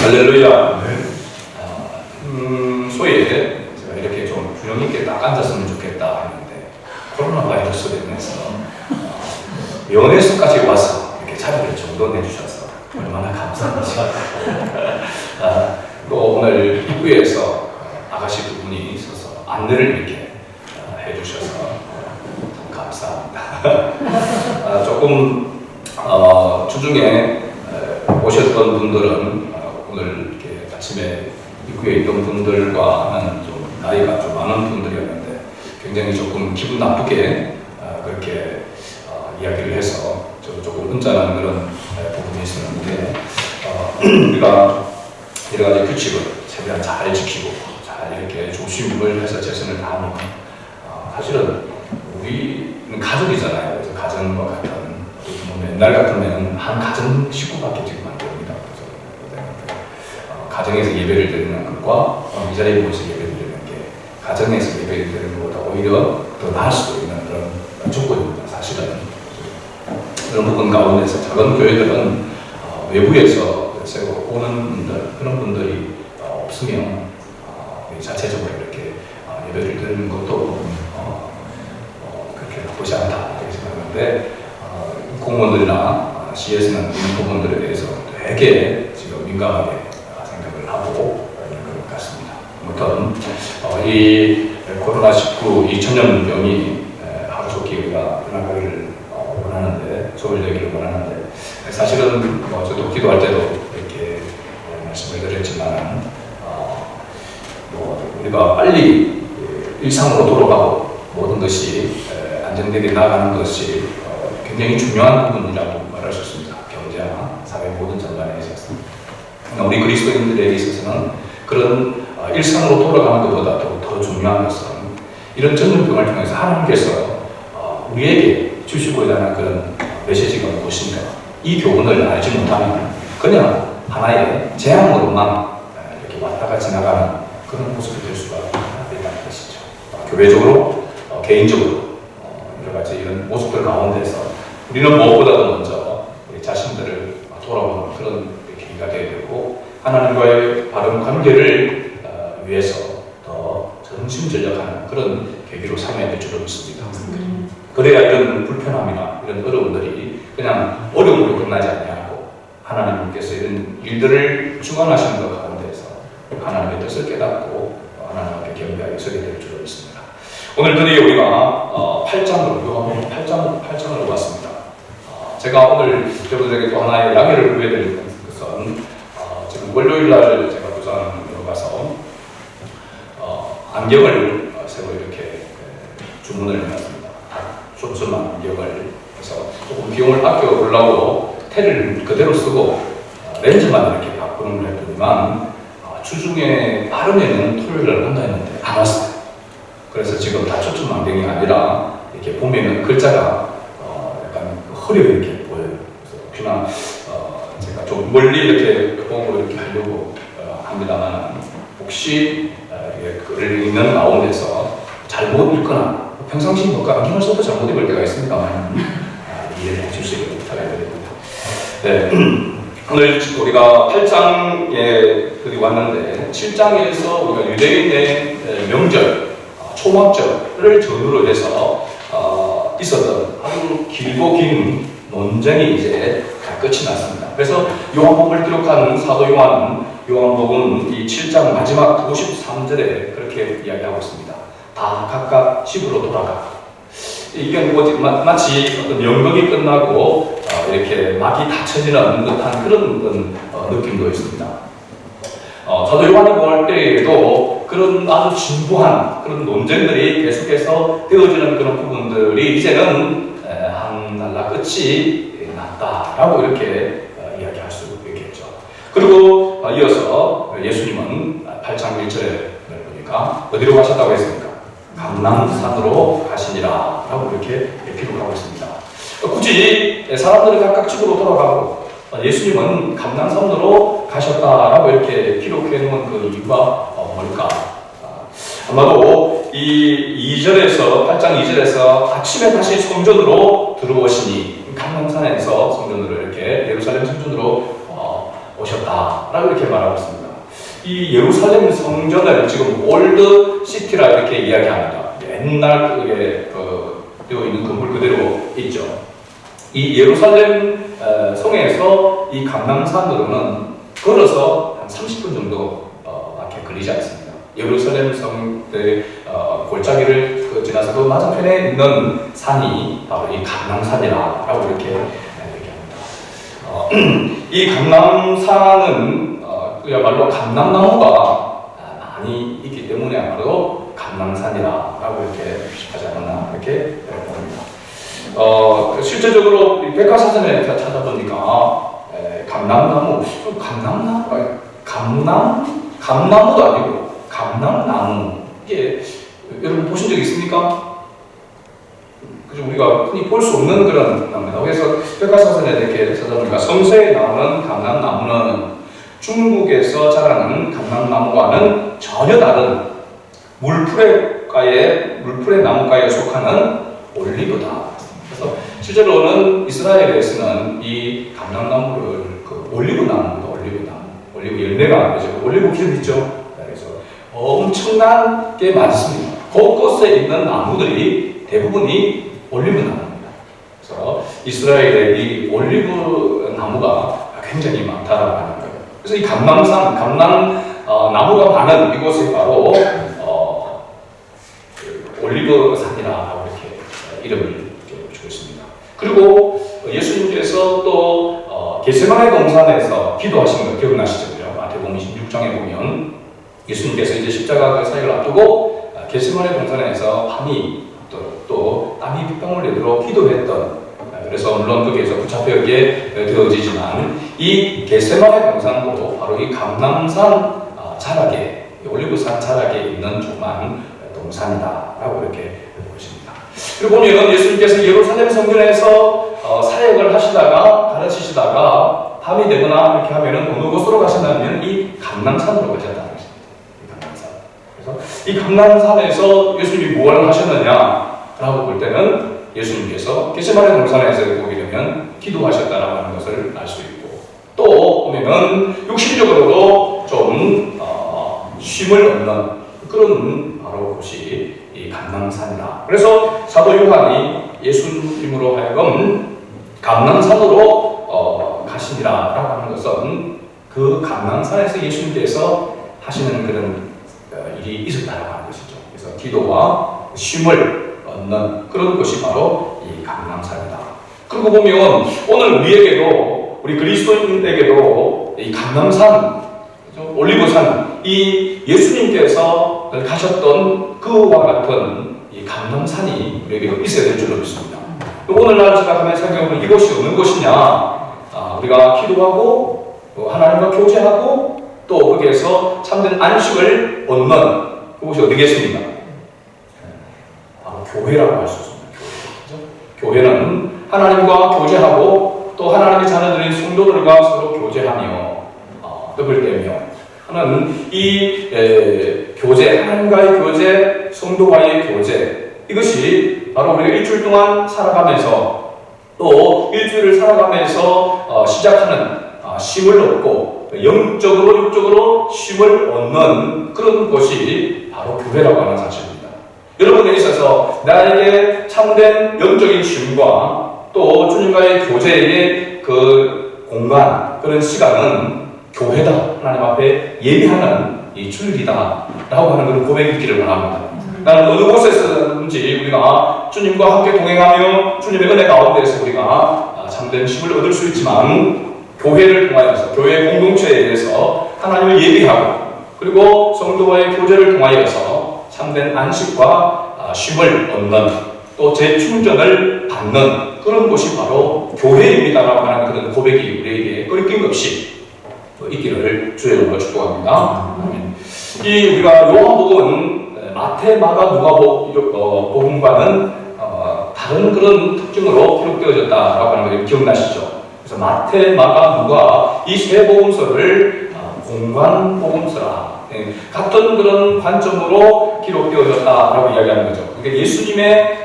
할렐루야. 소위 제가 이렇게 좀 균형 있게 딱 앉았으면 좋겠다 했는데 코로나 바이러스로 인해서 면회소까지 와서 이렇게 자리를 정돈해 주셔서 얼마나 감사한지. 또 오늘 입구에서 아가씨 두 분이 있어서 안내를 이렇게 해주셔서 참 감사합니다. 조금 주중에 오셨던 분들은 오늘 이렇게 아침에 입구에 있던 분들과는 좀 나이가 좀 많은 분들이었는데 굉장히 조금 기분 나쁘게 그렇게 이야기를 해서 저도 조금 은짠한 그런 부분이 있었는데 우리가 여러 가지 규칙을 최대한 잘 지키고 잘 이렇게 조심을 해서 최선을 다하면 사실은 우리는 가족이잖아요. 그래서 가정과 같은 옛날 같으면 한 가정 식구밖에 지금 안 됩니다. 가정에서 예배를 드리는 것과 이 자리에 모여서 예배를 드리는 게 가정에서 예배를 드리는 것보다 오히려 더 나을 수도 있는 그런 조건입니다. 사실은 그런 부분 가운데서 작은 교회들은 외부에서 세워 오는 분들 그런 분들이 없으면 자체적으로 이렇게 예배를 드리는 것도 그렇게 나쁘지 않다 이렇게 생각하는데 공무원들이나 CS는 이런 부분들에 대해서 되게 지금 민감하게 생각을 하고 있는 것 같습니다. 아무튼 이 코로나19 이 전염병이 하루속히 우리가 끝나가기를 원하는데 소홀되기를 원하는데 사실은 저도 기도할 때도 이렇게 말씀을 드렸지만 우리가 빨리 일상으로 돌아가고 모든 것이 안정되게 나아가는 것이 굉장히 중요한 부분이라고 말할 수 있습니다. 경제나 사회 모든 전반에 있어서. 우리 그리스도인들에게 있어서는 그런 일상으로 돌아가는 것보다 더 중요한 것은 이런 전염병을 통해서 하나님께서 우리에게 주시고자 하는 그런 메시지가 무엇인가 이 교훈을 알지 못하면 그냥 하나의 재앙으로만 이렇게 왔다가 지나가는 그런 모습이 될 수가 있다는 것이죠. 교회적으로, 개인적으로 여러 가지 이런 모습들 가운데서 우리는 무엇보다도 먼저 우리 자신들을 돌아보는 그런 계기가 되어야 되고 하나님과의 바른 관계를 위해서 더 전심전력하는 그런 계기로 삼아야 될 줄로 믿습니다. 그래야 이런 불편함이나 이런 어려움들이 그냥 어려움으로 끝나지 않냐고 하나님께서 이런 일들을 주관하시는 것 가운데서 하나님의 뜻을 깨닫고 하나님께 경배하게 서게 될 줄로 믿습니다. 오늘 드디어 우리가 8장으로 요한복음 8장으로 왔습니다. 제가 오늘 여러분들에게 또 하나의 양해를 구해드릴 것은 지금 월요일날 제가 부산으로 가서 안경을 새로 이렇게 주문을 해놨습니다. 촘촘한 안경을 해서 조금 비용을 아껴보려고 테를 그대로 쓰고 렌즈만 이렇게 바꾸는 걸 했더니만 주중에 빠르면은 토요일날 온다 했는데 안 왔어요. 그래서 지금 다 촘촘 안경이 아니라 이렇게 보면은 글자가 약간 흐려 이렇게 보여요. 그래서 그냥 제가 좀 멀리 이렇게 보고 이렇게 하려고 합니다만 혹시 글을 읽는 가운데서 잘못 읽거나 평상시 뭔가 안경을 써도 잘못 읽을 때가 있습니다만 이해를 해주시길 부탁드립니다. 네. 오늘 우리가 8장에 거기 왔는데 7장에서 우리가 유대인의 명절, 초막절을 전후로 해서 있었던 아주 길고 긴 논쟁이 이제 다 끝이 났습니다. 그래서 요한복음을 기록한 사도 요한복음 이 7장 마지막 53절에 그렇게 이야기하고 있습니다. 다 각각 집으로 돌아가. 이게 마치 어떤 연극이 끝나고 이렇게 막이 닫혀지는 듯한 그런 느낌도 있습니다. 저도 요한을 볼 때에도 그런 아주 진부한 그런 논쟁들이 계속해서 되어지는 그런 부분들이 이제는 한 날라 끝이 났다라고 이렇게 이야기할 수 있겠죠. 그리고 이어서 예수님은 8장 1절에 보니까 어디로 가셨다고 했습니까? 감람산으로 가시니라 라고 이렇게 기록하고 있습니다. 굳이 사람들은 각각 집으로 돌아가고 예수님은 감람산으로 가셨다라고 이렇게 기록해 놓은 그 이유가 뭘까? 아마도 이 2절에서 8장 2절에서 아침에 다시 성전으로 들어오시니 감람산에서 성전으로 이렇게 예루살렘 성전으로 오셨다 라고 이렇게 말하고 있습니다. 이 예루살렘 성전을 지금 올드 시티라 이렇게 이야기합니다. 옛날 되어 있는 건물 그대로 있죠. 이 예루살렘 성에서 이 감람산으로는 걸어서 한 30분 정도 밖에 걸리지 않습니다. 예루살렘 성의 골짜기를 지나서 그 맞은편에 있는 산이 바로 이 감람산이라고 이렇게 얘기합니다. 이 감람산은 그야말로 감람나무가 많이 있기 때문에 아마도 감람산이라고 이렇게 하지 않았나 이렇게 봅니다. 실제적으로 백과사전에 찾아보니까 감나무도 아니고 감람나무, 이게 여러분 보신 적 있습니까? 그죠? 우리가 흔히 볼 수 없는 그런 나무입니다. 그래서 백과사전에 이렇게 찾아보니까 성서에 나오는 감람나무는 중국에서 자라는 감람나무와는 전혀 다른 물풀의 나무가에 속하는 올리브다. 그래서 실제로는 이스라엘에서는 이 감람나무를 올리브 열매가 되죠. 올리브 기름 있죠. 그래서 엄청나게 많습니다. 곳곳에 있는 나무들이 대부분이 올리브 나무입니다. 그래서 이스라엘의 이 올리브 나무가 굉장히 많다라고 하는 거예요. 그래서 이 감람 나무가 많은 이곳이 바로 올리브 산이라고 이렇게 이름을 붙이고 있습니다. 그리고 예수님께서 또 겟세마네 동산에서 기도하신 거 기억나시죠? 마태복음 26장에 보면 예수님께서 이제 십자가 그 사역을 앞두고 겟세마네 동산에서 밤이 또 땀이 핏방울 내도록 기도했던, 그래서 물론 거기에서 붙잡혀게 되어지지만 이 겟세마네 동산도 바로 이 감람산 자락에, 올리브산 자락에 있는 조그만 동산이다라고 이렇게 보십니다. 그리고 보면 예수님께서 예루살렘 성전에서 사역을 하시다가 가르치시다가 밤이 되거나 이렇게 하면은 어느 곳으로 가신다면 이 감람산으로 가셨다는 것입니다. 이 감람산. 그래서 이 감람산에서 예수님이 무엇을 하셨느냐라고 볼 때는 예수님께서 겟세마네 동산에서 보게 되면 기도하셨다라고 하는 것을 알 수 있고, 또 보면은 육신적으로도 좀 쉼을 얻는 그런 바로 곳이 이 감람산이다. 그래서 사도 요한이 예수님으로 하여금 감람산으로 가시니라라고 하는 것은 그 감람산에서 예수님께서 하시는 그런 일이 있었다라고 하는 것이죠. 그래서 기도와 쉼을 얻는 그런 곳이 바로 이 감람산이다. 그리고 보면 오늘 우리 그리스도인에게도 이 감람산, 올리브산, 이 예수님께서 가셨던 그와 같은 이 감람산이 우리에게도 있어야 될 줄로 믿습니다. 오늘날 생각하면 생각해보면 이곳이 어느 곳이냐? 우리가 기도하고 하나님과 교제하고 또 거기에서 참된 안식을 얻는 그곳이 어디겠습니까? 바로 교회라고 할 수 있습니다. 교회는 하나님과 교제하고 또 하나님의 자녀들인 성도들과 서로 교제하며 뜻을 떼며 하는 이 교제, 하나님과의 교제, 성도와의 교제, 이것이 바로 우리가 일주일 동안 살아가면서 또 일주일을 살아가면서 시작하는 쉼을 얻고 영적으로 육적으로 쉼을 얻는 그런 곳이 바로 교회라고 하는 사실입니다. 여러분에 있어서 나에게 참된 영적인 쉼과 또 주님과의 교제의 그 공간, 그런 시간은 교회다. 하나님 앞에 예비하는 이 주일이다 라고 하는 그런 고백이 있기를 원합니다. 나는 어느 곳에서든지 우리가 주님과 함께 동행하며 주님의 은혜 가운데서 우리가 참된 쉼을 얻을 수 있지만, 교회를 통하여서 교회 공동체에 대해서 하나님을 예비하고 그리고 성도와의 교제를 통하여서 참된 안식과 쉼을 얻는 또 재충전을 받는 그런 곳이 바로 교회입니다라고 하는 그런 고백이 우리에게 끊임없이 있기를 주의 이름으로 축복합니다. 이 우리가 요한복음 마태, 마가, 누가복음과는 다른 그런 특징으로 기록되어졌다라고 하는 걸 기억나시죠? 그래서 마태, 마가, 누가 이 세 복음서를 공관 복음서라, 같은 그런 관점으로 기록되어졌다라고 이야기하는 거죠. 그러니까 예수님의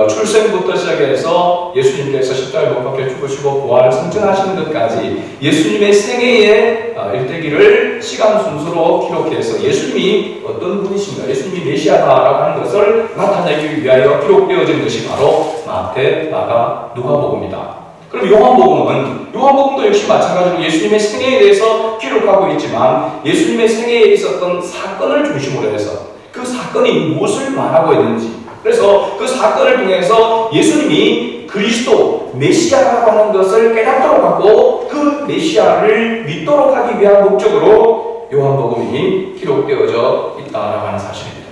출생부터 시작해서 예수님께서 십자가에 못 박혀 죽으시고 부활 승천하시는 것까지 예수님의 생애의 일대기를 시간 순서로 기록해서 예수님이 어떤 분이신가, 예수님이 메시아다라고 하는 것을 나타내기 위하여 기록되어진 것이 바로 마태, 마가, 누가복음이다. 그럼 요한복음도 역시 마찬가지로 예수님의 생애에 대해서 기록하고 있지만 예수님의 생애에 있었던 사건을 중심으로 해서 그 사건이 무엇을 말하고 있는지, 그래서 그 사건을 통해서 예수님이 그리스도 메시아라고 하는 것을 깨닫도록 하고 그 메시아를 믿도록 하기 위한 목적으로 요한복음이 기록되어져 있다라고 하는 사실입니다.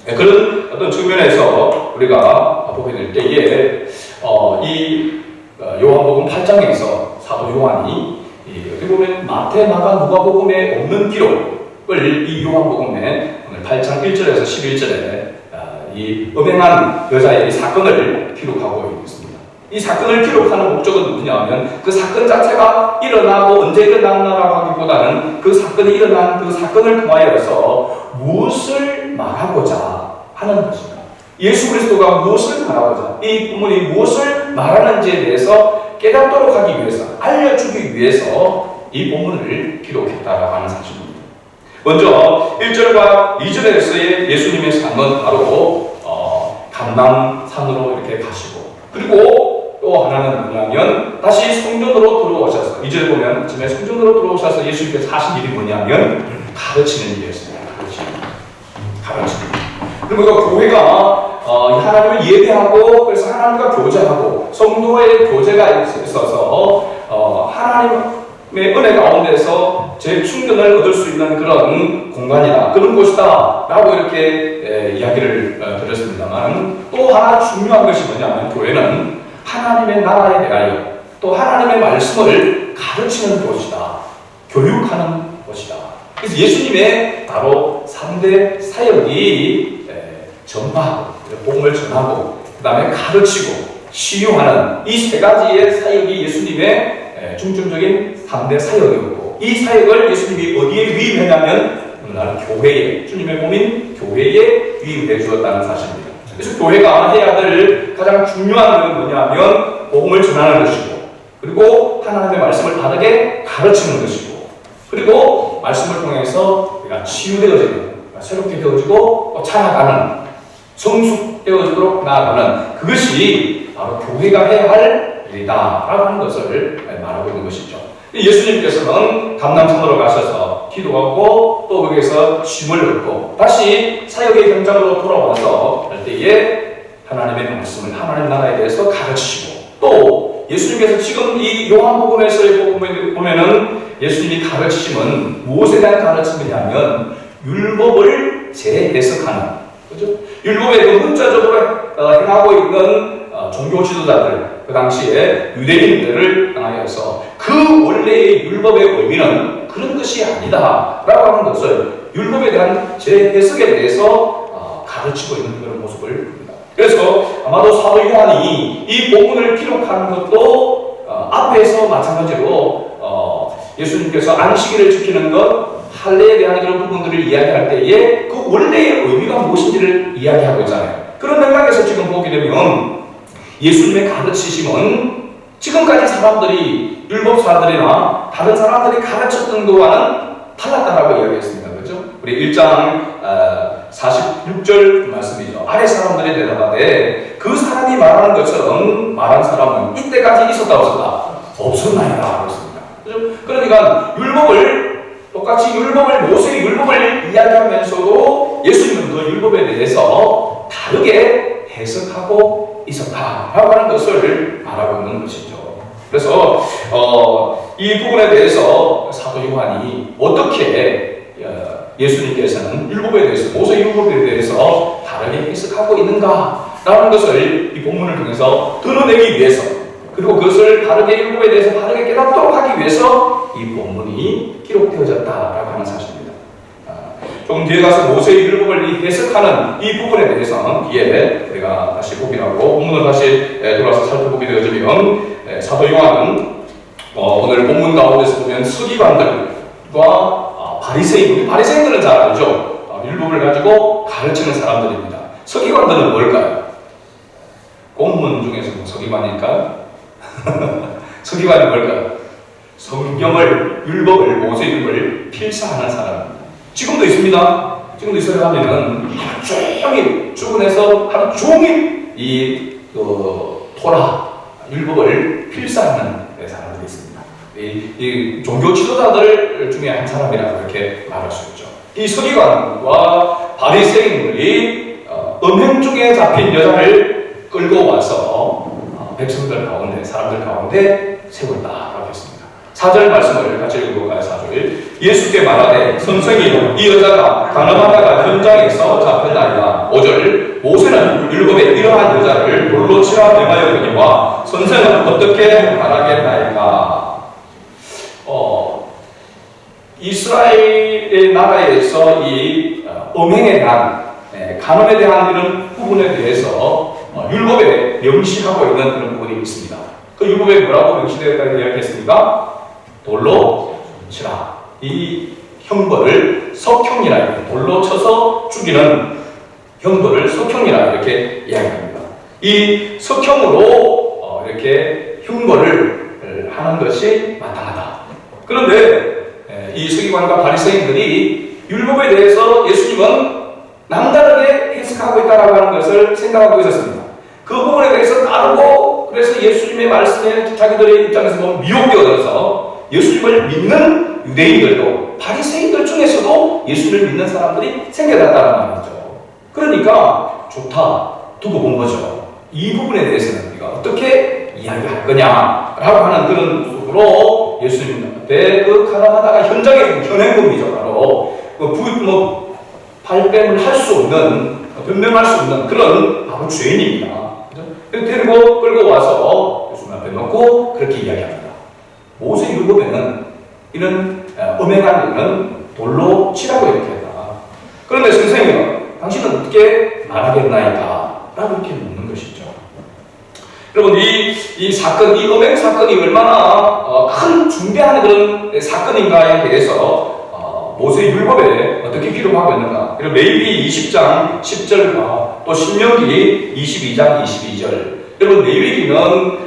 그런 어떤 측면에서 우리가 보게 될 때에 이 요한복음 8장에서 사도 요한이 어떻게 보면 마태, 마가, 누가복음에 없는 기록을 이 요한복음에 오늘 8장 1절에서 11절에 이 음행한 여자의 이 사건을 기록하고 있습니다. 이 사건을 기록하는 목적은 뭐냐면 그 사건 자체가 일어나고 언제 일어났나라고 하기보다는 그 사건이 일어난 그 사건을 통하여서 무엇을 말하고자 하는 것입니다. 예수 그리스도가 무엇을 말하고자, 이 본문이 무엇을 말하는지에 대해서 깨닫도록 하기 위해서, 알려주기 위해서 이 본문을 기록했다라고 하는 사실입니다. 먼저 1절과 2절에서의 예수님의 삶은 바로 감람산으로 이렇게 가시고, 그리고 또 하나는 뭐냐면 다시 성전으로 들어오셔서, 2절에 보면 아침에 성전으로 들어오셔서 예수님께서 하신 일이 뭐냐면 가르치는 일이었습니다. 가르치는 일. 그리고 교회가 하나님을 예배하고, 그래서 하나님과 교제하고 성도의 교제가 있어서 하나님의 은혜 가운데서 재충전을 얻을 수 있는 그런 공간이다, 그런 곳이다 라고 이렇게 이야기를 드렸습니다만, 또 하나 중요한 것이 뭐냐면 교회는 하나님의 나라에 대하여 또 하나님의 말씀을 가르치는 곳이다, 교육하는 곳이다. 그래서 예수님의 바로 3대 사역이 전파하고, 복음을 전하고, 그 다음에 가르치고, 치유하는 이 세 가지의 사역이 예수님의 중점적인 3대 사역이었고, 이 사역을 예수님이 어디에 위임했냐면 오늘날 교회에, 주님의 몸인 교회에 위임해 주었다는 사실입니다. 그래서 교회가 해야 될 가장 중요한 것은 뭐냐면 복음을 전하는 것이고, 그리고 하나님의 말씀을 바르게 가르치는 것이고, 그리고 말씀을 통해서 우리가 치유되어지는, 새롭게 되어지고 찬양하는, 성숙되어지도록 나아가는, 그것이 바로 교회가 해야 할 일이다라고 하는 것을 말하고 있는 것이죠. 예수님께서는 감람산으로 가셔서 기도하고 또 거기에서 쉼을 얻고 다시 사역의 현장으로 돌아와서 할 때에 하나님의 말씀을, 하나님 나라에 대해서 가르치시고, 또 예수님께서 지금 이 요한복음에서의 보면은 예수님이 가르치심은 무엇에 대한 가르침이냐면 율법을 재해석하는, 그죠? 율법에 그 문자적으로 행하고 있는 종교 지도자들, 그 당시에 유대인들을 향하여서 그 원래의 율법의 의미는 그런 것이 아니다 라고 하는 것을 율법에 대한 재해석에 대해서 가르치고 있는 그런 모습을 봅니다. 그래서 아마도 사도 요한이 이 본문을 기록하는 것도 앞에서 마찬가지로 예수님께서 안식일을 지키는 것, 할례에 대한 그런 부분들을 이야기할 때에 그 원래의 의미가 무엇인지를 이야기하고 있잖아요. 그런 맥락에서 지금 보게 되면 예수님의 가르치심은 지금까지 사람들이, 율법사들이나 다른 사람들이 가르쳤던 것과는 달랐다라고 이야기했습니다. 그렇죠? 우리 1장 46절 말씀이죠. 아래 사람들이 대답하되 그 사람이 말하는 것처럼 말한 사람은 이때까지 있었다 없었다? 없었나이다 그렇습니다. 그렇죠? 그러니까 똑같이 모세의 율법을 이야기하면서도 예수님은 그 율법에 대해서 다르게 해석하고 있었다라고 하는 것을 말하고 있는 것이죠. 그래서 이 부분에 대해서 사도 요한이 어떻게 예수님께서는 율법에 대해서, 모세 율법에 대해서 다르게 해석하고 있는가라는 것을 이 본문을 통해서 드러내기 위해서, 그리고 그것을 다르게, 율법에 대해서 다르게 깨닫도록 하기 위해서 이 본문이 기록되어졌다라고 하는 사실입니다. 조금 뒤에 가서 모세의 율법을 해석하는 이 부분에 대해서는 뒤에 우리가 다시 보기로 하고 본문을 다시 돌아서 살펴보게 되어지면, 사도 요한은 오늘 본문 가운데서 보면 서기관들과 바리새인들은 잘 알죠. 율법을 가지고 가르치는 사람들입니다. 서기관들은 뭘까요? 공무원 중에서 서기관일까? 서기관이 뭘까? 성경을, 율법을, 모세율법을 필사하는 사람입니다. 지금도 있습니다. 지금도 있어야 하면은 하루 종일 출근해서 하루 종일 이 토라, 율법을 필사하는 사람들이 있습니다. 이 종교 지도자들 중에 한 사람이라고 그렇게 말할 수 있죠. 이 서기관과 바리새인들이 음행 중에 잡힌 여자를 끌고 와서 백성들 가운데, 사람들 가운데 세웠다라고 했습니다. 4절 말씀을 같이 읽어볼까요? 4절. 예수께 말하되 선생님, 이 여자가 가늠하다가 현장에서 잡혔나이다. 5절. 모세는 율법에 이러한 여자를 돌로 치라 명하였거니와 선생은 어떻게 말하겠나이까? 이스라엘의 나라에서 이 음행에 대한, 간음에 대한 이런 부분에 대해서 율법에 명시하고 있는 그런 부분이 있습니다. 그 율법에 뭐라고 명시되었다고 이야기했습니까? 돌로 치라. 이 형벌을 석형이라 해요. 돌로 쳐서 죽이는 형벌을 석형이라 이렇게 이야기합니다. 이 석형으로 이렇게 형벌을 하는 것이 마땅하다. 그런데 이 서기관과 바리새인들이 율법에 대해서 예수님은 남다르게 해석하고 있다고 하는 것을 생각하고 있었습니다. 그 부분에 대해서 다르고, 그래서 예수님의 말씀에 자기들의 입장에서 보면 미혹되어서 예수님을 믿는 유대인들도, 바리새인들 중에서도 예수님을 믿는 사람들이 생겨났다는 말이죠. 그러니까 좋다 두고 본 거죠. 이 부분에 대해서는 우리가 어떻게 이야기할 거냐라고 하는 그런 모습으로 예수님한테 그 가늠하다가 현장의 현행범이죠. 바로 발뺌을 할 수 없는, 변명할 수 없는 그런 바로 죄인입니다. 데리고 끌고 와서 예수님 앞에 놓고 그렇게 이야기합니다. 모세 율법에는 이런 음행한 일은 돌로 치라고 이렇게 했다. 그런데 선생님은 당신은 어떻게 말하겠나이까? 라고 이렇게 묻는 것이죠. 여러분, 이 사건, 이 음행 사건이 얼마나 큰 중대한 그런 사건인가에 대해서 모세 율법에 어떻게 기록하고 있는가? 그리고 레위기 20장 10절과 또 신명기 22장 22절. 여러분, 레위기는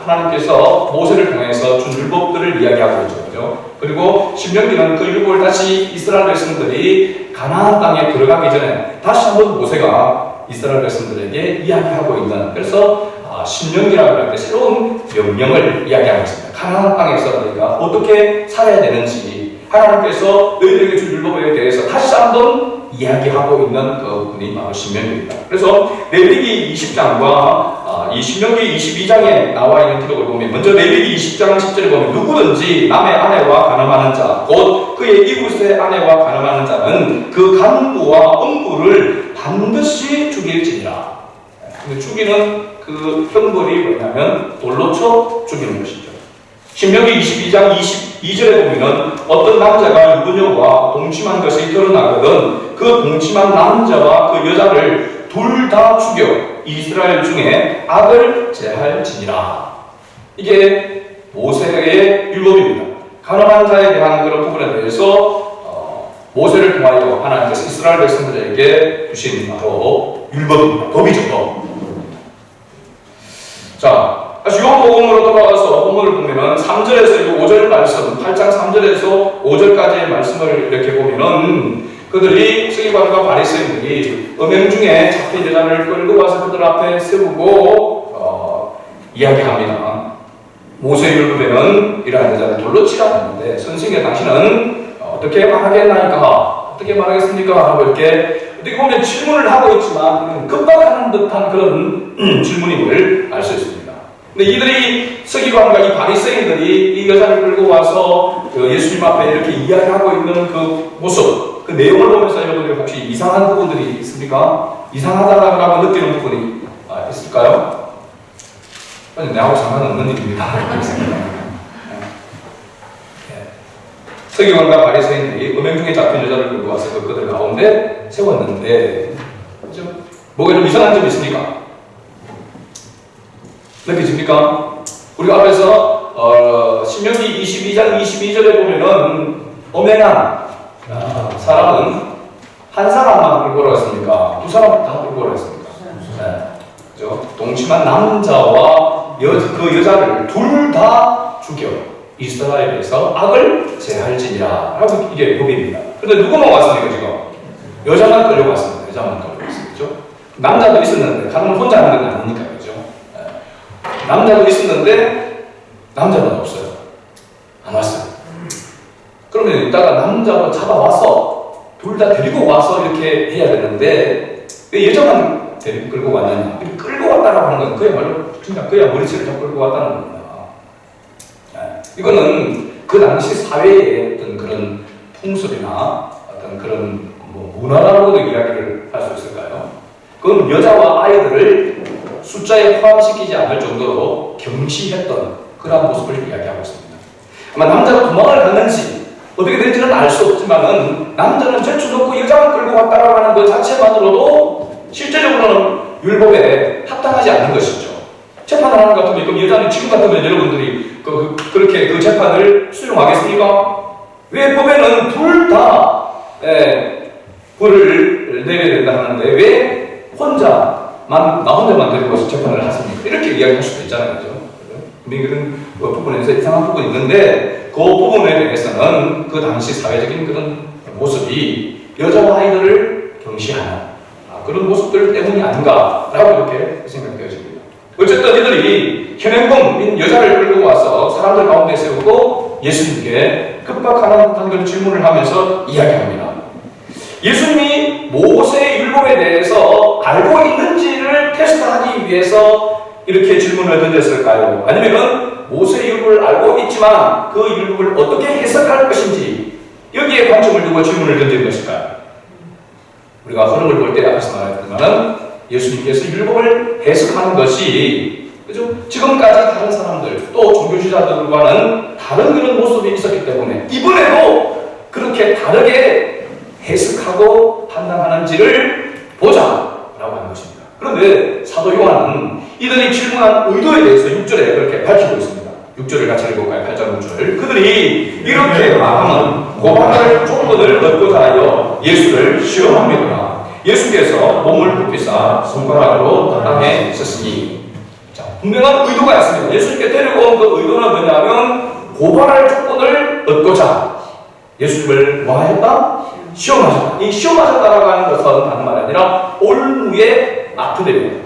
하나님께서 모세를 통해서 준 율법들을 이야기하고 있죠. 그죠? 그리고 신명기는 그 율법을 다시 이스라엘 백성들이 가나안 땅에 들어가기 전에 다시 한번 모세가 이스라엘 백성들에게 이야기하고 있는, 그래서 신명기라고 할 때 새로운 명령을 이야기하고 있습니다. 가나안 땅에서 너희가 어떻게 살아야 되는지 하나님께서 너희들에게 준 율법에 대해서 다시 한번 이야기하고 있는 그 부분이 바로 신명기입니다. 그래서 레위기 20장과 이 신명기 22장에 나와 있는 기록을 보면, 먼저 레위기 20장 10절에 보면 누구든지 남의 아내와 간음하는 자, 곧 그의 이웃의 아내와 간음하는 자는 그 간부와 음부를 반드시 죽일지니라. 근데 죽이는 그 형벌이 뭐냐면 돌로 쳐 죽이는 것이죠. 신명기 22장 22절에 보면은 어떤 남자가 유부녀와 동침한 것이 드러나거든 그 동침한 남자와 그 여자를 둘 다 죽여 이스라엘 중에 악을 제할지니라. 이게 모세의 율법입니다. 가늠한 자에 대한 그런 부분에 대해서 모세를 통하여 하나님께서 이스라엘 백성들에게 주신 바로 율법입니다. 법이죠, 법. 자, 요한복음으로 돌아가서 본문을 보면은 3절에서 5절 말씀, 8장 3절에서 5절까지의 말씀을 이렇게 보면은 그들이 서기관과 바리새인들이 음행 중에 잡힌 여자를 끌고 와서 그들 앞에 세우고 이야기합니다. 모세율법에는 이러한 여자를 돌로 치라 했는데 선생님 당신은 어떻게 말하겠나이까? 어떻게 말하겠습니까? 하고 이렇게 어떻게 보면 질문을 하고 있지만 급박하는 듯한 그런 질문임을 알 수 있습니다. 근데 이들이 서기관과 이 바리새인들이 이 여자를 끌고 와서 예수님 앞에 이렇게 이야기하고 있는 그 모습, 그 내용을 보면서 여러분들 혹시 이상한 부분들이 있습니까? 이상하다라고 느끼는 부분이 있을까요? 내하고 상관없는 일입니다. 서기관과 바리새인들이 음행 중에 잡힌 여자를 끌고 와서 그들 가운데 세웠는데, 그죠? 뭐가 좀 이상한 점이 있습니까? 느껴집니까? 우리가 앞에서 신명기 22장 22절에 보면은 음행한 사람은 한 사람만 끌고 오라 했습니까? 두 사람 다 끌고 오라 했습니까? 네. 그죠? 동침한 남자와 그 여자를 둘 다 죽여 이스라엘에서 악을 제할지니라 라고 이게 법입니다. 그런데 누구만 왔습니까 지금? 여자만 끌려왔습니다. 여자만 끌려왔습니다. 그죠? 남자도 있었는데 가는 혼자 하는 건 아니니까 그죠? 남자도 있었는데 남자는 없어요. 안 왔어요. 그러면 이따가 남자도 잡아와서 둘 다 데리고 와서 이렇게 해야 되는데 왜 여자만 데리고 끌고 왔느냐? 끌고 왔다라고 하는 건 그야말로 진짜 그야 머리채를 잡고 끌고 왔다는 겁니다. 이거는 그 당시 사회의 어떤 그런 풍습이나 어떤 그런 문화라고도 이야기를 할 수 있을까요? 그건 여자와 아이들을 숫자에 포함시키지 않을 정도로 경시했던 그런 모습을 이야기하고 있습니다. 아마 남자가 도망을 갔는지 어떻게 된지는 알 수 없지만은 남자는 제쳐놓고 여자만 끌고 왔다라고 하는 것 자체만으로도 실제적으로는 율법에 합당하지 않는 것이죠. 재판을 하는 것 같으면 그럼 여자는 지금 같으면 여러분들이 그렇게 그 재판을 수용하겠습니까? 왜 법에는 둘 다 벌을 내려야 된다 하는데 왜 나 혼자만 데리고 와서 재판을 하십니까? 이렇게 이야기할 수도 있잖아요. 그죠? 그런 부분에서 이상한 부분이 있는데 그 부분에 대해서는 그 당시 사회적인 그런 모습이 여자와 아이들을 경시하는 그런 모습들 때문이 아닌가라고 이렇게 생각되어집니다. 어쨌든 이들이 현행범인 여자를 끌고 와서 사람들 가운데 세우고 예수님께 급박하는 그런 질문을 하면서 이야기합니다. 예수님이 모세의 율법에 대해서 알고 있는지를 테스트하기 위해서 이렇게 질문을 던졌을까요? 아니면 모세의 율법을 알고 있지만 그 율법을 어떻게 해석할 것인지 여기에 관점을 두고 질문을 던진 것일까요? 우리가 흐름을 볼 때 앞에서 말했지만 예수님께서 율법을 해석하는 것이 그죠? 지금까지 다른 사람들 또 종교주의자들과는 다른 그런 모습이 있었기 때문에 이번에도 그렇게 다르게 해석하고 판단하는지를 보자라고 하는 것입니다. 그런데 사도 요한은 이들이 질문한 의도에 대해서 6절에 그렇게 밝히고 있습니다. 6절을 같이 읽어볼까요? 8절 6절. 그들이 이렇게 말하면 고발할 조건을 얻고자 하여 예수를 시험합니다. 예수께서 몸을 굽히사 손가락으로 땅에 썼으니 자, 분명한 의도가 있습니다. 예수님께 데리고 온 그 의도는 뭐냐면 고발할 조건을 얻고자 예수님을 뭐 하셨다? 시험하셨다. 이 시험하셨다라고 하는 것은 다른 말이 아니라 올무에 맡으려고.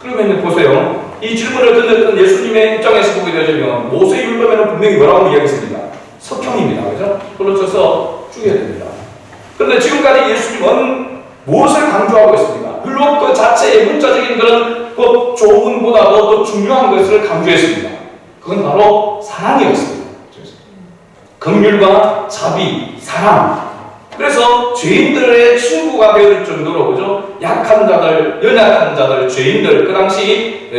그러면 보세요. 이 질문을 던졌던 예수님의 입장에서 보게 되면 모세 율법에는 분명히 뭐라고 이야기했습니다. 석형입니다. 그죠? 그걸로 쳐서 죽여야 됩니다. 그런데 지금까지 예수님은 무엇을 강조하고 있습니까? 율법 그 자체의 문자적인 그런 그 조문보다도 더 중요한 것을 강조했습니다. 그건 바로 사랑이었습니다. 긍휼과 자비, 사랑. 그래서 죄인들의 친구가 되어줄 정도로 그죠? 약한 자들, 연약한 자들, 죄인들, 그 당시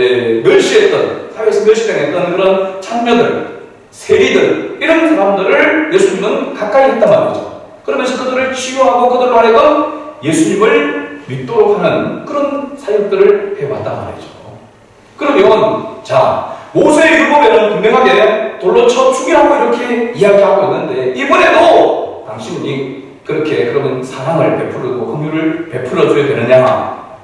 멸시했던 사회에서 멸시당했던 그런 창녀들, 세리들 이런 사람들을 예수님은 가까이 했단 말이죠. 그러면서 그들을 치유하고 그들로 하여금 예수님을 믿도록 하는 그런 사역들을 해왔단 말이죠. 그러면 자 모세의 율법에는 분명하게 돌로 쳐 죽이라고 이렇게 이야기하고 있는데 이번에도 당신이 그렇게 그러면 사랑을 베풀고 긍휼을 베풀어 줘야 되느냐?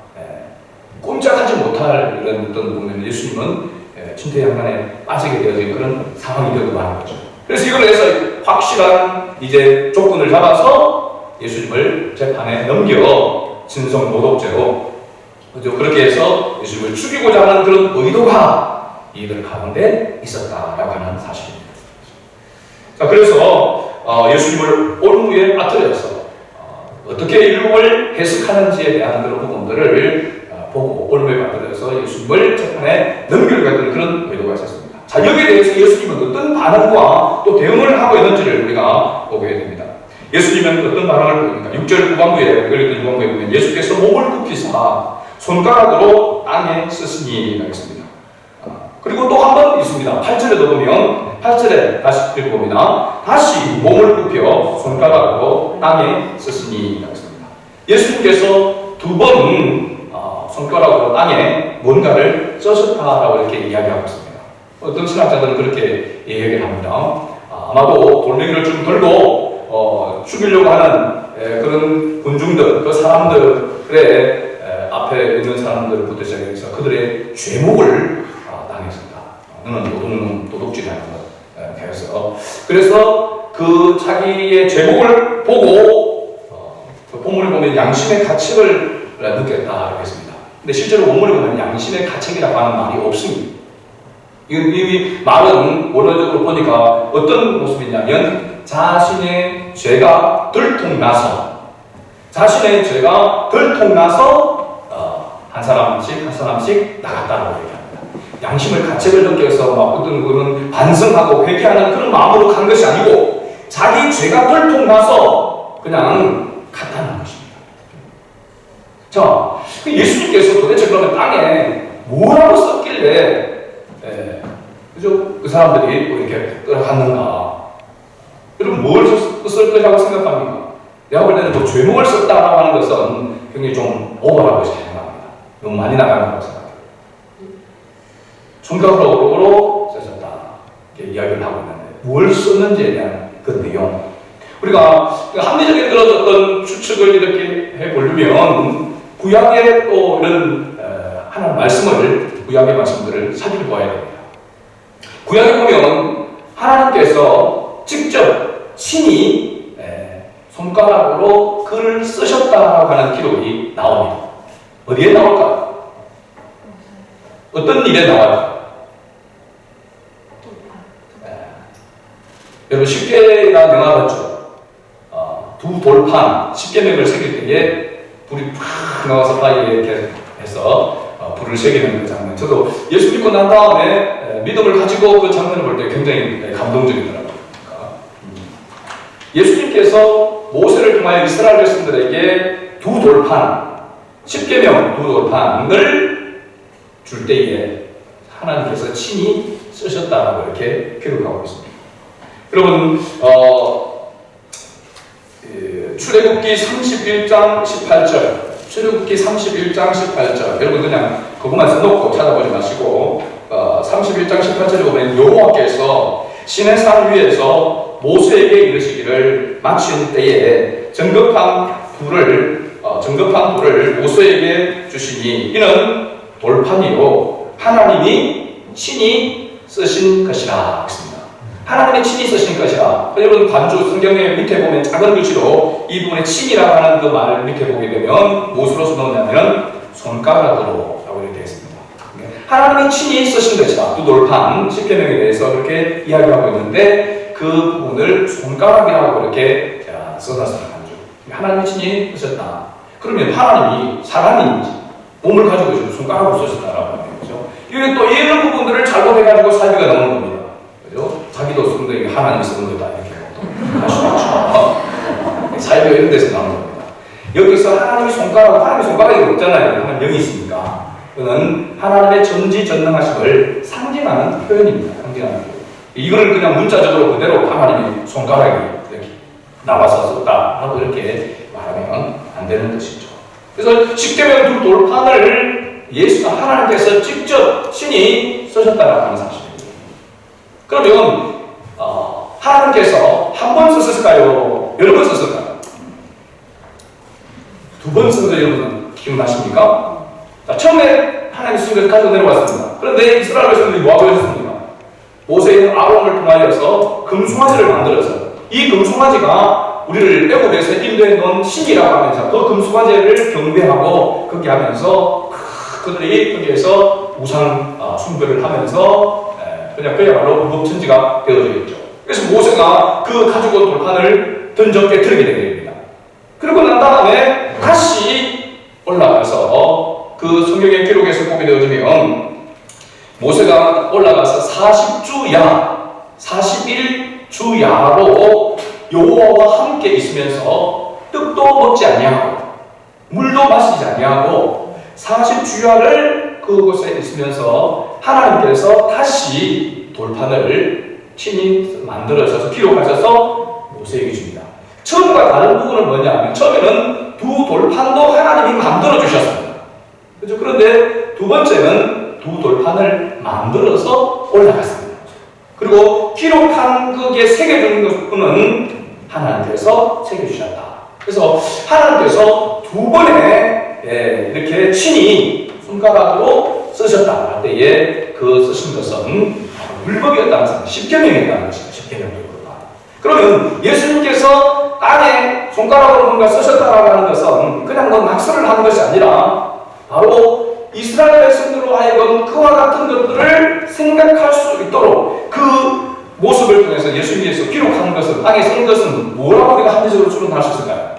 꼼짝하지 못할 이런 어떤 보면 예수님은 진퇴양난에 빠지게 되어진 그런 상황이 되고 마는 거죠. 그래서 이걸 해서 확실한 이제 조건을 잡아서 예수님을 재판에 넘겨 진성 모독죄로 그렇게 해서 예수님을 죽이고자 하는 그런 의도가 이들 가운데 있었다라고 하는 사실입니다. 자, 그래서 예수님을 올무에 빠뜨려서 어떻게 율법을 해석하는지에 대한 그런 부분들을 보고 올무에 빠뜨려서 예수님을 재판에 넘기려고 그런 의도가 있었습니다. 자, 여기에 대해서 예수님은 어떤 반응과 또 대응을 하고 있는지를 우리가 보게 됩니다. 예수님은 어떤 반응을 보입니까? 6절 후반부에 보면 예수께서 몸을 굽히사 손가락으로 땅에 쓰시니 하겠습니다. 그리고 또 한 번 있습니다. 8절에도 보면 8절에 다시 읽어봅니다. 다시 몸을 굽혀 손가락으로 땅에 쓰시니 하겠습니다. 예수님께서 두 번 손가락으로 땅에 뭔가를 써셨다라고 이렇게 이야기하고 있습니다. 어떤 신학자들은 그렇게 이야기를 합니다. 아마도 돌멩이를 좀 들고 죽이려고 하는 그런 군중들, 그 사람들의 앞에 앞에 있는 사람들부터 시작해서 그들의 죄목을 당했습니다. 너는 도둑질하는 것 해서 그래서 그 자기의 죄목을 보고 그 본문을 보면 양심의 가책을 느꼈다고 했습니다. 근데 실제로 원문을 보면 양심의 가책이라고 하는 말이 없습니다. 이 말은 원어적으로 보니까 어떤 모습이냐면 자신의 죄가 들통나서 한 사람씩 나갔다고 얘기합니다. 양심을 가책을 느껴서 막 어떤 그런 반성하고 회개하는 그런 마음으로 간 것이 아니고 자기 죄가 들통나서 그냥 갔다는 것입니다. 자, 예수님께서 도대체 그러면 땅에 뭐라고 썼길래 그죠? 그 사람들이 뭐 이렇게 끌어갔는가? 여러분 뭘 쓸 거라고 생각합니까? 내가 볼 때는 뭐 죄목을 썼다라고 하는 것은 굉장히 좀 오버라고 생각합니다. 너무 많이 나가는 거라고 생각해요. 총각으로 썼다 이렇게 이야기를 하고 있는데 뭘 썼는지에 대한 그 내용 우리가 합리적인 그런 어떤 추측을 이렇게 해보려면 구약의 또 이런 하나님 말씀을 구약의 말씀들을 살펴봐야 됩니다. 구약에 보면 하나님께서 직접 친히 손가락으로 글을 쓰셨다고 하는 기록이 나옵니다. 어디에 나올까요? 어떤 일에 나와요? 여러분 십계가 명하였죠. 두 돌판 십계명을 새길 때에 불이 팍 나와서 바위에 이렇게 해서 불을 새기는 그 장면. 저도 예수 믿고 난 다음에 믿음을 가지고 그 장면을 볼 때 굉장히 감동적이더라고요. 예수님께서 모세를 통하여 이스라엘 백성들에게 두 돌판, 십계명 두 돌판을 줄 때에 하나님께서 친히 쓰셨다고 이렇게 기록하고 있습니다. 여러분, 출애굽기 31장 18절 출애굽기 31장 18절 여러분 그냥 그것만 써놓고 찾아보지 마시고 31장 18절에 보면 여호와께서 시내산 위에서 모세에게 이르시기를 마친 때에 정급한 불을 모세에게 주시니 이는 돌판이요 하나님이 친히 쓰신 것이라 했습니다. 하나님이 친히 쓰신 것이라. 여러분 관주 성경의 밑에 보면 작은 글씨로 이 부분에 친이라고 하는 그 말을 밑에 보게 되면 무엇으로 넣냐면 손가락으로 라고 이렇게 되어 있습니다. 하나님이 친히 쓰신 것이라. 두 돌판 십계명에 대해서 그렇게 이야기하고 있는데 그 부분을 손가락이라고 이렇게 써놨습니다. 하나님이 친히 쓰셨다. 그러면 하나님이 사람인지 몸을 가지고 있는 손가락으로 쓰셨다라고 하는 거죠. 이게 또 이런 부분들을 잘못해가지고 사기가 나오는 겁니다. 그죠? 자기도 쓴 거, 하나님이 쓴 거다. 이렇게 할 수도 있죠. 사회가 이런 데서 나오는 겁니다. 여기서 하나님이 손가락이 없잖아요. 하나님 영이 있으니까. 그는 하나님의 전지전능하심을 상징하는 표현입니다. 상징하는 표현. 이거를 그냥 문자적으로 그대로 하나님의 손가락이 이렇게 나와서 썼다 하고 이렇게 말하면 안 되는 것이죠. 그래서 십계명 두 돌판을 예수가 하나님께서 직접 친히 쓰셨다라고 하는 사실입니다. 그러면 하나님께서 한 번 썼을까요? 여러 번 썼을까요? 두 번 쓴 거 여러분 기억나십니까? 자, 처음에 하나님 쓰신 것을 가지고 내려왔습니다. 그런데 이스라엘 백성들이 뭐하고 있었습니까? 모세는 아론을 통하여서 금송아지를 만들어서 이 금송아지가 우리를 애굽에서 인도해 놓은 신이라고 하면서 그 금송아지를 경배하고 거기 하면서 그들이 거기에서 우상 숭배를 하면서 그냥 그야말로 무법천지가 되어져 있죠. 그래서 모세가 그 가지고 온 돌판을 던져 깨뜨리게 됩니다. 그리고 난 다음에 다시 올라가서 그 성경의 기록에서 보게 되어지면 모세가 올라가서 41주 야로 여호와와 함께 있으면서 떡도 먹지 아니하고 물도 마시지 아니하고 40주야를 그곳에 있으면서 하나님께서 다시 돌판을 친히 만들어서 기록하셔서 모세에게 줍니다. 처음과 다른 부분은 뭐냐면 처음에는 두 돌판도 하나님이 만들어 주셨습니다. 그렇죠? 그런데 두 번째는 두 돌판을 만들어서 올라갔습니다. 그리고 기록한 그게 새겨진 것은 하나님께서 새겨주셨다. 그래서 하나님께서 두 번의 이렇게 친히 손가락으로 쓰셨다 할 때에 그 쓰신 것은 율법이었다는 것은 십계명이었다는 것입니다. 십계명적으로. 그러면 예수님께서 땅에 손가락으로 뭔가 쓰셨다라고 하는 것은 그냥 뭐 낙서를 하는 것이 아니라 바로 이스라엘 백성들로 하여금 그와 같은 것들을 생각할 수 있도록 그 모습을 통해서 예수님께서 기록한 것은, 땅에 쓴 것은 뭐라고 우리가 합리적으로 추론할 수 있을까요?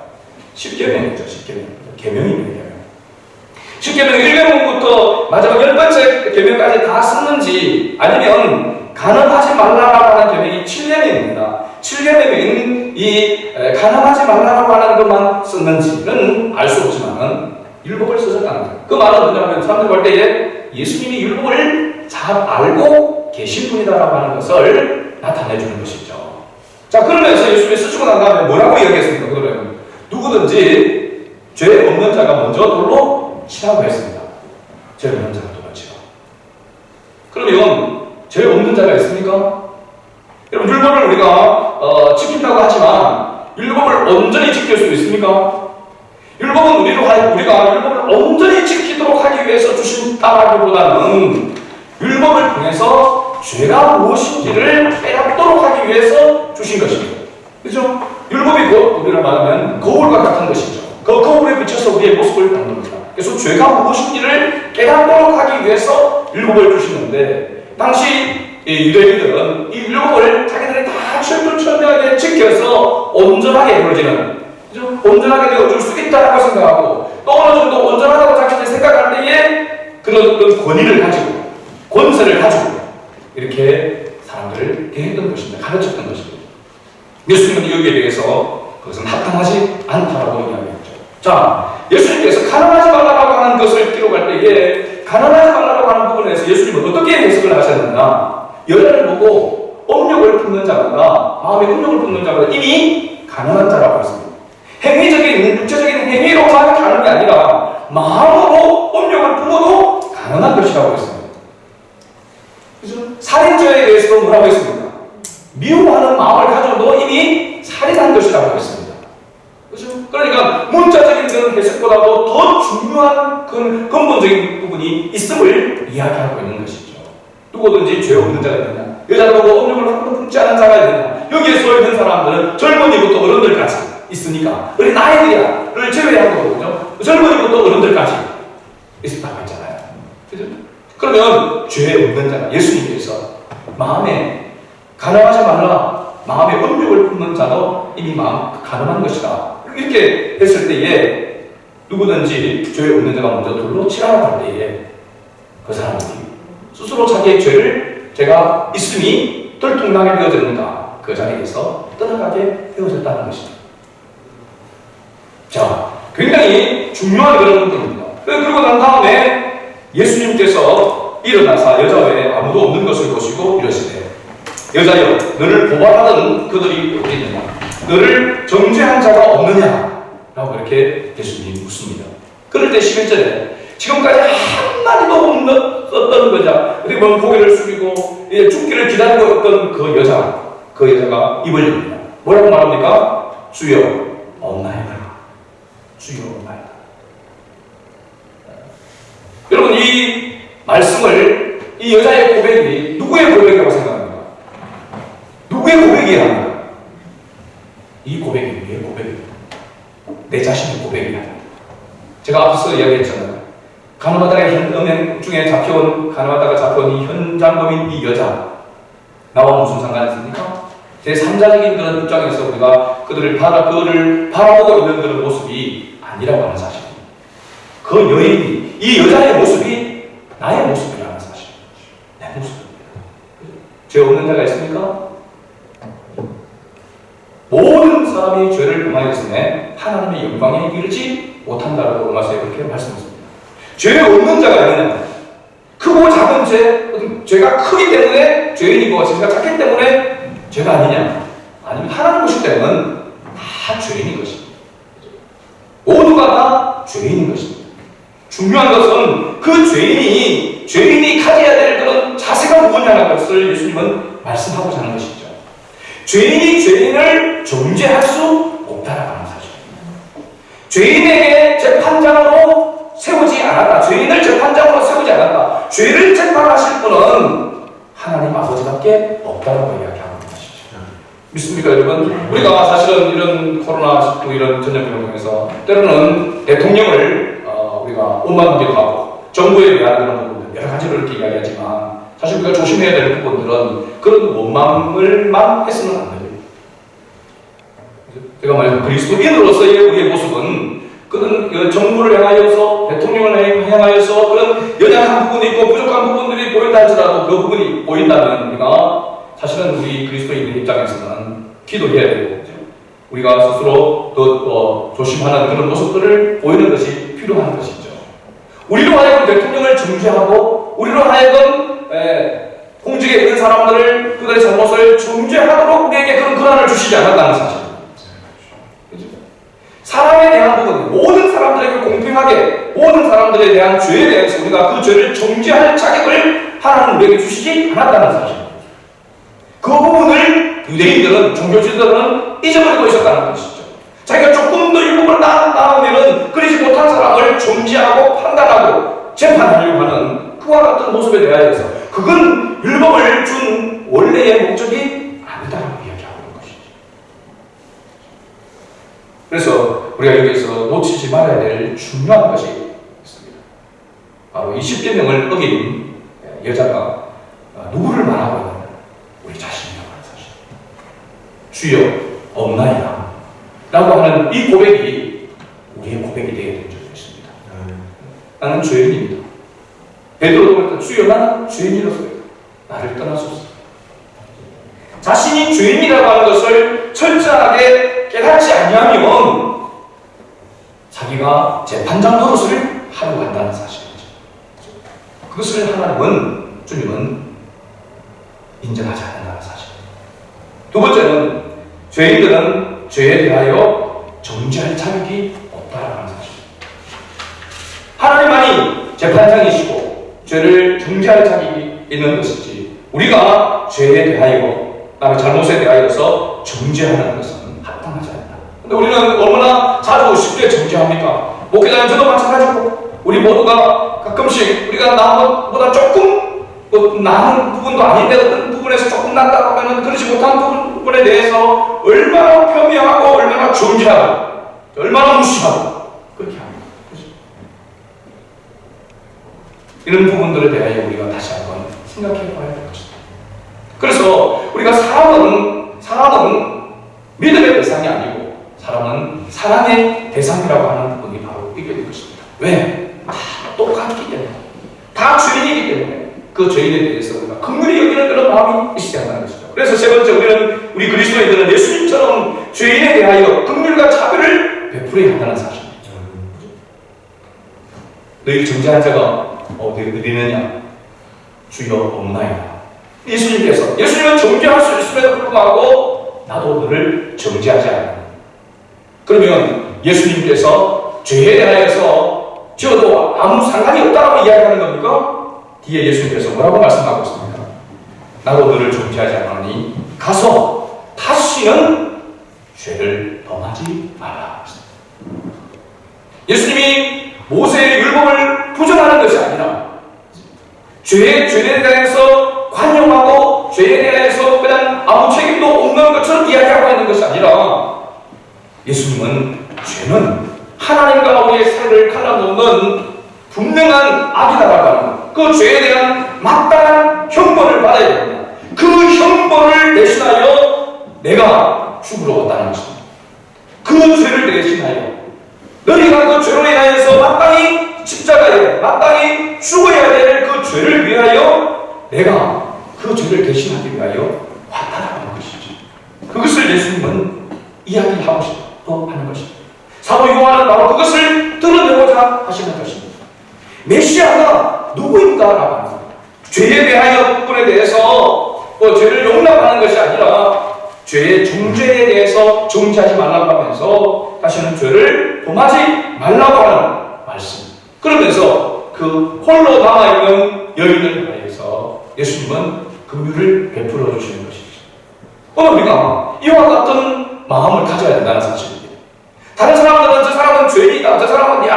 십계명이죠. 십계명. 계명입니다. 계명. 십계명 1계명부터 마지막 10번째 계명까지 다 썼는지, 아니면 간음하지 말라라고 하는 계명이 7계명입니다. 7계명은 이 간음하지 말라라고 하는 것만 썼는지는 알 수 없지만 율법을 쓰셨다는 거예요. 그 말은 뭐냐면 사람들이 볼 때에 예수님이 율법을 잘 알고 계신 분이다라고 하는 것을 나타내주는 것이죠. 자, 그러면서 예수님이 쓰시고 난 다음에 뭐라고 이야기했습니까? 그러면 누구든지 죄 없는 자가 먼저 돌로 치라고 했습니다. 죄 없는 자가 돌로 치라. 그러면 죄 없는 자가 있습니까? 여러분, 율법을 우리가 지킨다고 하지만 율법을 온전히 지킬 수 있습니까? 율법은 우리가 율법을 온전히 지키도록 하기 위해서 주신 따라기보다는 율법을 통해서 죄가 무엇인지를 깨닫도록 하기 위해서 주신 것입니다. 그렇죠? 율법이 곧 우리가 말하면 거울과 같은 것이죠. 그 거울에 비춰서 우리의 모습을 담습니다. 그래서 죄가 무엇인지를 깨닫도록 하기 위해서 율법을 주시는데, 당시 유대인들은 이 율법을 자기들이 다 철두철미하게 지켜서 온전하게 이루어지는, 그죠? 온전하게 되어줄 수 있다고 생각하고, 또 어느 정도 온전하다고 자기들이 생각할 때에 그런 권위를 가지고, 권세를 가지고 이렇게 사람들을 대했던 것입니다. 가르쳤던 것입니다. 예수님은 여기에 대해서 그것은 합당하지 않다라고 이야기했죠. 자, 예수님께서 가난하지 말라고 하는 것을 기록할 때에 가난하지 말라고 하는 부분에서 예수님은 어떻게 해석을 하셨느냐? 여자를 보고 음욕을 품는 자보다, 마음에 음욕을 품는 자보다 이미 가난한 자라고 했습니다. 행위적인, 육체적인 행위로만 가는 게 아니라 마음으로 음욕을 품어도 가난한 것이라고 했습니다. 그죠? 살인죄에 대해서도 뭐라고 했습니까? 미워하는 마음을 가져도 이미 살인한 것이라고 했습니다. 그죠? 그러니까 문자적인 그런 해석보다도 더 중요한 그 근본적인 부분이 있음을 이야기하고 있는 것이죠. 누구든지 죄 없는 자가 있느냐, 여자를 보고 음욕을 한 번도 품지 않은 자가 있느냐. 여기에 서 있는 사람들은 젊은이부터 어른들까지 있으니까 어린 아이들을 제외한 거거든요. 젊은이부터 어른들까지 있었다고 했잖아요. 그죠? 그러면 죄 없는 자가, 예수님께서 마음에 가늠하지 말라, 마음에 음욕을 품는 자도 이미 마음 가늠한 것이다, 이렇게 했을 때에 누구든지 죄 없는 자가 먼저 돌로 치라고 할 때에 그 사람이 스스로 자기의 죄를 제가 있음이 들통나게 되어졌는가, 그 자리에서 떠나가게 되어졌다는 것입니다. 자, 굉장히 중요한 그런 부분입니다. 그리고 난 다음에 예수님께서 일어나사 여자 외에 아무도 없는 것을 보시고 이러시되, 여자여, 너를 고발하던 그들이 어디 있느냐? 너를 정죄한 자가 없느냐? 라고 이렇게 예수님이 묻습니다. 그럴 때 11절에 지금까지 한마디도 없었던 거자, 그리고 고개를 숙이고 죽기를 기다리고 있던 그 여자가 입을 열립니다. 뭐라고 말합니까? 주여 없나이다. 주여 없나이다. 여러분, 이 말씀을, 이 여자의 고백이 누구의 고백이라고 생각합니까? 누구의 고백이야? 이 고백이 누구의 고백입니다. 내 자신의 고백이야. 제가 앞서 이야기했잖아요. 가늠하다가 음행 중에 가늠하다가 잡혀온 이 현장범인 이 여자, 나와 무슨 상관이 있습니까? 제3자적인 그런 입장에서 우리가 그들을 바라보고 있는 그런 모습이 아니라고 하는 사실입니다. 그 여인이, 이 여자의 모습이 나의 모습이라는 사실입니다. 내 모습입니다. 죄 없는 자가 있습니까? 모든 사람이 죄를 범하였음에 하나님의 영광에 이르지 못한다라고 로마서에 그렇게 말씀했습니다. 죄 없는 자가 있느냐? 크고 작은 죄가 크기 때문에 죄인이고 죄가 작기 때문에 죄가 아니냐? 아니면 하나님 보실 때는 다 죄인인 것입니다. 모두가 다 죄인인 것입니다. 중요한 것은 그 죄인이 가져야 될 그런 자세가 무엇이냐는 것을 예수님은 말씀하고자 하는 것이죠. 죄인이 죄인을 정죄할 수 없다라고 하는 사실입니다. 죄인에게 재판장으로 죄를 재판하실 분은 하나님 아버지밖에 없다라고 이야기하고 있는 것이죠. 믿습니까, 여러분? 우리가 사실은 이런 코로나19 이런 전염병을 통해서 때로는 대통령을 우리가 원망하기도 하고 정부에 대한 그런 부분들 여러 가지로 이렇게 이야기하지만 사실 우리가 조심해야 될 부분들은 그런 원망을만 해서는 안 됩니다. 제가 말한 그리스도인으로서의 우리의 모습은 그런 정부를 향하여서 대통령을 향하여서 그런 연약한 부분이 있고 부족한 부분들이 보인다 할지라도 그 부분이 보인다면 우리가 사실은 우리 그리스도인의 입장에서는 기도해야 되고 우리가 스스로 더 조심하는 그런 모습들을 보이는 것이 필요한 것이죠. 우리로 하여금 대통령을 정죄하고 우리로 하여금 공직에 있는 사람들을 그들의 잘못을 정죄하도록 우리에게 그런 권한을 주시지 않았다는 사실입니다. 사람에 대한 부분, 모든 사람들에게 공평하게 모든 사람들에 대한 죄에 대해서 우리가 그 죄를 정죄할 자격을 하나님 우리에게 주시지 않았다는 사실입니다. 그 부분을 유대인들은, 종교지들은 잊어버리고 있었다는 것이죠. 자기가 조금 더 율법을 나으면 그러지 못한 사람을 정죄하고 판단하고 재판하려고 하는 그와 같은 모습에 대하여서 그건 율법을 준 원래의 목적이 아니다라고 이야기하고 있는 것이죠. 그래서 우리가 여기서 놓치지 말아야 될 중요한 것이 있습니다. 바로 이 10계명을 어긴 여자가 누구를 말하고 있느냐? 우리 자신이라고 하는 사실. 주여 없나이다 라고 하는 이 고백이 우리의 고백이 되어야 될 줄로 믿습니다. 나는 죄인입니다. 베드로도 그랬다. 주여 나는 죄인이로서요. 나를 떠나소서. 자신이 죄인이라고 하는 것을 철저하게 깨닫지 않으면 자기가 재판장 노릇을 하려고 한다는 사실이죠. 그것을 하나님은, 주님은 인정하지 않는다는 사실입니다. 두 번째는 죄인들은 죄에 대하여 정죄할 자격이 없다라는 사실입니다. 하나님만이 재판장이시고 죄를 정죄할 자격이 있는 것이지 우리가 죄에 대하여 남의 잘못에 대하여서 정죄하는 것은 합당하지 않다. 근데 우리는 얼마나 자주 쉽게 정죄합니까? 목회자는 저도 마찬가지고 우리 모두가 가끔씩 우리가 남보다 조금 나은 부분도 아닌데 어떤 부분에서 조금 낫다고 하면 그렇지 못한 부분에 대해서 얼마나 폄훼하고 얼마나 정죄하고 얼마나 무시하고 그렇게 합니다. 그렇죠? 이런 부분들에 대하여 우리가 다시 한번 생각해 봐야 될 것입니다. 그래서 우리가 사람은 믿음의 대상이 아니고 사람은 사랑의 대상이라고 하는 부분이 바로 있게 될 것입니다. 왜? 다 똑같기 때문에, 다 죄인이기 때문에 그 죄인에 대해서 우리가 긍휼히 여기는 그런 마음이 있어야 한다는 것이죠. 그래서 세 번째, 우리 그리스도인들은 예수님처럼 죄인에 대하여 긍휼과 차별을 베풀어야 한다는 사실입니다. 너희 정죄한 자가 어디 있느냐? 주여 없나이다. 예수님은 정죄할 수 있음에도 불구하고 나도 너를 정죄하지 않는다. 그러면 예수님께서 죄에 대하여서 저도 아무 상관이 없다고 이야기하는 겁니까? 뒤에 예수님께서 뭐라고 말씀하고 있습니까? 나도 너를 정죄하지 않으니 가서 다시는 죄를 범하지 말라. 예수님이 모세의 율법을 부정하는 것이 아니라 죄에 대해서 관용하고 죄에 대해서 그냥 아무 책임도 없는 것처럼 이야기하고 있는 것이 아니라 예수님은 죄는 하나님과 우리의 사이를 갈라놓는 분명한 악이다라고 하는 그 죄에 대한 마땅한 형벌을 받아야 됩니다. 그 형벌을 대신하여 내가 죽으러 왔다는 것입니다. 그 죄를 대신하여 너희가 그 죄로 인하여서 마땅히 십자가에 마땅히 죽어야 될 그 죄를 위하여 내가 그 죄를 대신하기 위하여 왔다는 것이죠. 그것을 예수님은 이야기하고 싶어 하는 것입니다. 사도 요한은 바로 그것을 드러내고자 하시는 것입니다. 메시아가 누구인가? 라고 하는 겁니다. 죄에 대하여 부분에 대해서 죄를 용납하는 것이 아니라 죄의 정죄에 대해서 정죄하지 말라고 하면서 다시는 죄를 범하지 말라고 하는 말씀. 그러면서 그 홀로 남아있는 여인을 위하여서 예수님은 긍휼을 베풀어 주시는 것이죠. 우리가 이와 같은 마음을 가져야 된다는 사실입니다. 다른 사람들은 저 사람은 죄인이다, 저 사람은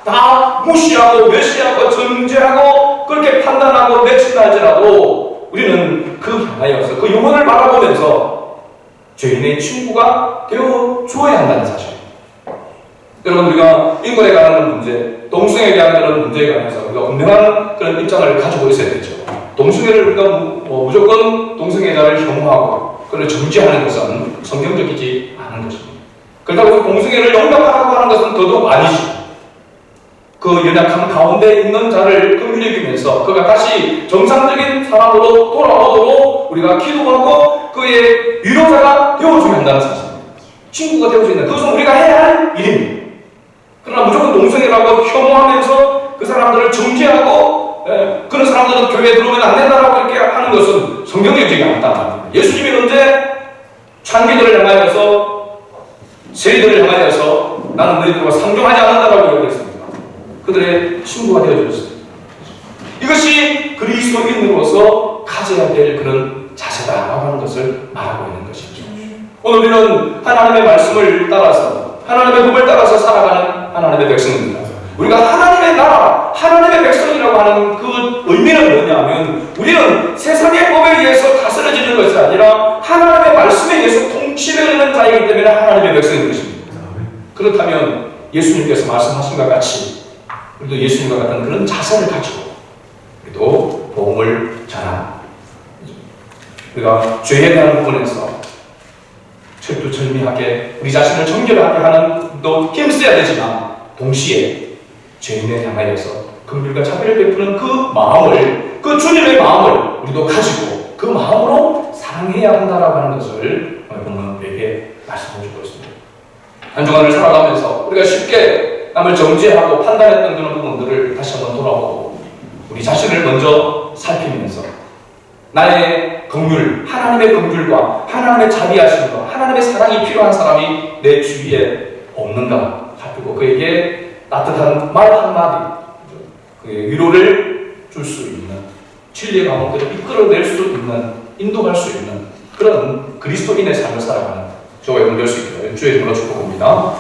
다 무시하고 멸시하고 정죄하고 그렇게 판단하고 내친다 할지라도 우리는 그 향하여서 그 영혼을 바라보면서 죄인의 친구가 되어 주어야 한다는 사실. 여러분, 우리가 인권에 관한 문제, 동성애에 대한 그런 문제에 관해서 우리가 분명한 그런 입장을 가지고 있어야 되죠. 동성애를 우리가 무조건 동성애자를 혐오하고 그걸 정죄하는 것은 성경적이지 않은 것입니다. 그렇다고 해서 동성애를 용납하라고 하는 것은 더더욱 아니죠. 그 연약한 가운데 있는 자를 긍휼히 여기면서 그가 다시 정상적인 사람으로 돌아오도록 우리가 기도하고 그의 위로자가 되어줘야 한다는 사실입니다. 친구가 되어줘야 한다. 그것은 우리가 해야 할 일입니다. 그러나 무조건 동성애라고 혐오하면서 그 사람들을 정죄하고 그런 사람들은 교회에 들어오면 안 된다라고 이렇게 하는 것은 성경적이지 않다. 예수님이 언제 창기들을 향하여서 세리들을 향하여서 나는 너희들과 상종하지 않는다라고 얘기했습니다. 그들의 친구가 되어주셨습니다. 이것이 그리스도인으로서 가져야 될 그런 자세다라고 하는 것을 말하고 있는 것이죠. 오늘 우리는 하나님의 말씀을 따라서 하나님의 법을 따라서 살아가는 하나님의 백성입니다. 우리가 하나님의 나라, 하나님의 백성이라고 하는 그 의미는 뭐냐면 우리는 세상의 법에 의해서 다스려지는 것이 아니라 하나님의 말씀에 의해서 통치되는 자이기 때문에 하나님의 백성인 것입니다. 그렇다면 예수님께서 말씀하신 것 같이 우리도 예수님과 같은 그런 자세를 가지고 우리도 복음을 전하는, 우리가 죄에 대한 부분에서 철두철미하게 우리 자신을 정결하게 하는 또 힘써야 되지만 동시에 죄인에 향하여서 긍휼과 자비를 베푸는 그 마음을, 그 주님의 마음을 우리도 가지고 그 마음으로 사랑해야 한다라고 하는 것을 오늘 우리에게 말씀해주고 있습니다. 한 주간을 살아가면서 우리가 쉽게 남을 정죄하고 판단했던 그런 부분들을 다시 한번 돌아보고 우리 자신을 먼저 살피면서 나의 긍휼, 하나님의 긍휼과 하나님의 자비하심과 하나님의 사랑이 필요한 사람이 내 주위에 없는가 살피고 그에게 따뜻한 말 한마디, 그의 위로를 줄 수 있는, 진리의 가운데로 이끌어낼 수 있는, 인도할 수 있는 그런 그리스도인의 삶을 살아가는 저와 여러분 될 수 있도록 주의 이름으로 축복합니다.